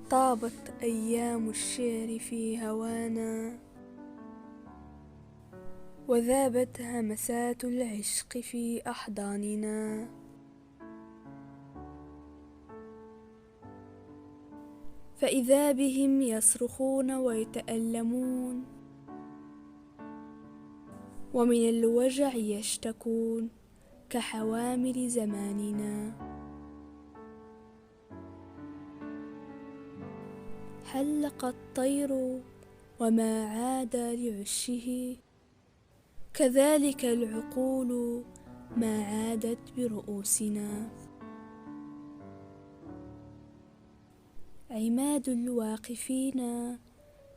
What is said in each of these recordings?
طابت أيام الشعر في هوانا، وذابت همسات العشق في أحضاننا. فإذا بهم يصرخون ويتألمون، ومن الوجع يشتكون كحوامل زماننا. حلق الطير وما عاد لعشه، كذلك العقول ما عادت برؤوسنا. عماد الواقفين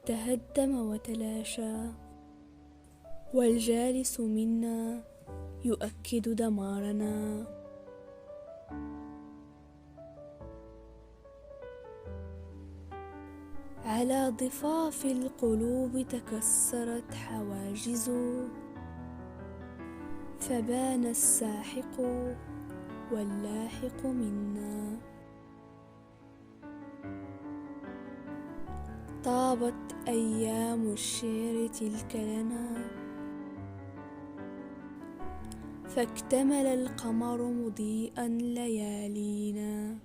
تهدم وتلاشى، والجالس منا يؤكد دمارنا. على ضفاف القلوب تكسرت حواجز، فبان الساحق واللاحق منا. طابت أيام الشعر تلك لنا، فاكتمل القمر مضيئا ليالينا.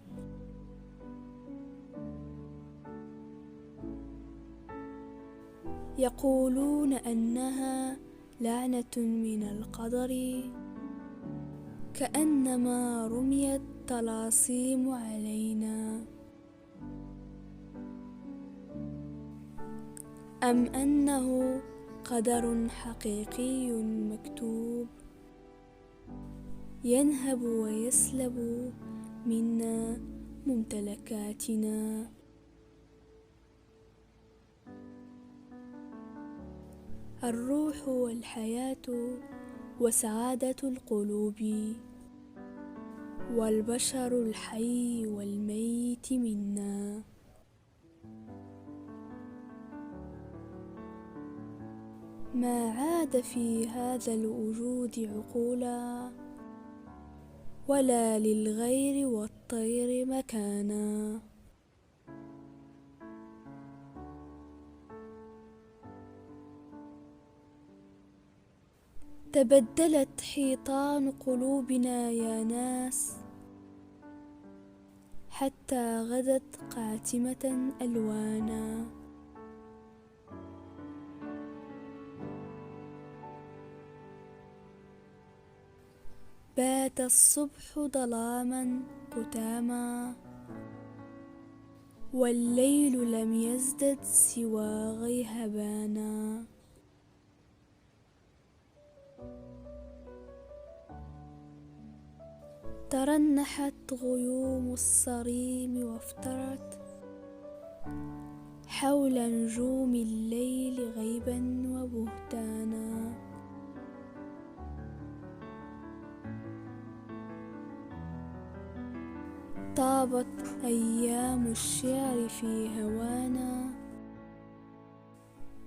يقولون أنها لعنة من القدر، كأنما رميت طلاسيم علينا. أم أنه قدر حقيقي مكتوب، ينهب ويسلب منا ممتلكاتنا. الروح والحياة وسعادة القلوب، والبشر الحي والميت منا. ما عاد في هذا الوجود عقولا، ولا للغير والطير مكانا. تبدلت حيطان قلوبنا يا ناس، حتى غدت قاتمة ألوانا. بات الصبح ظلاما كتاما، والليل لم يزدد سوى غيهبانا. ترنحت غيوم الصريم وافترت حول نجوم الليل غيبا وبهتانا. طابت أيام الشعر في هوانا،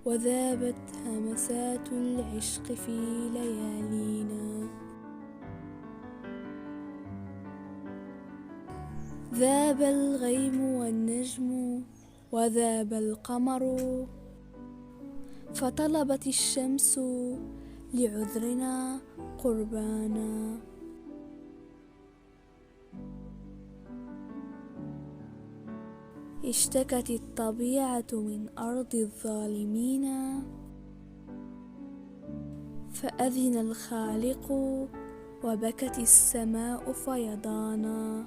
وذابت همسات العشق في ليالينا. ذاب الغيم والنجم وذاب القمر، فطلبت الشمس لعذرنا قربانا. اشتكت الطبيعة من أرض الظالمين، فأذن الخالق وبكت السماء فيضانا.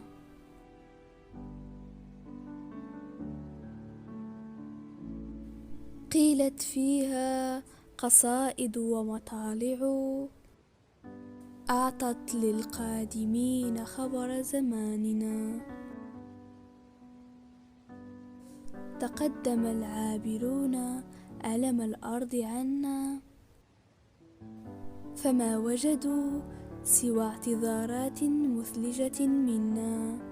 قيلت فيها قصائد ومطالع، أعطت للقادمين خبر زماننا. تقدم العابرون ألم الأرض عنا، فما وجدوا سوى اعتذارات مثلجة منا.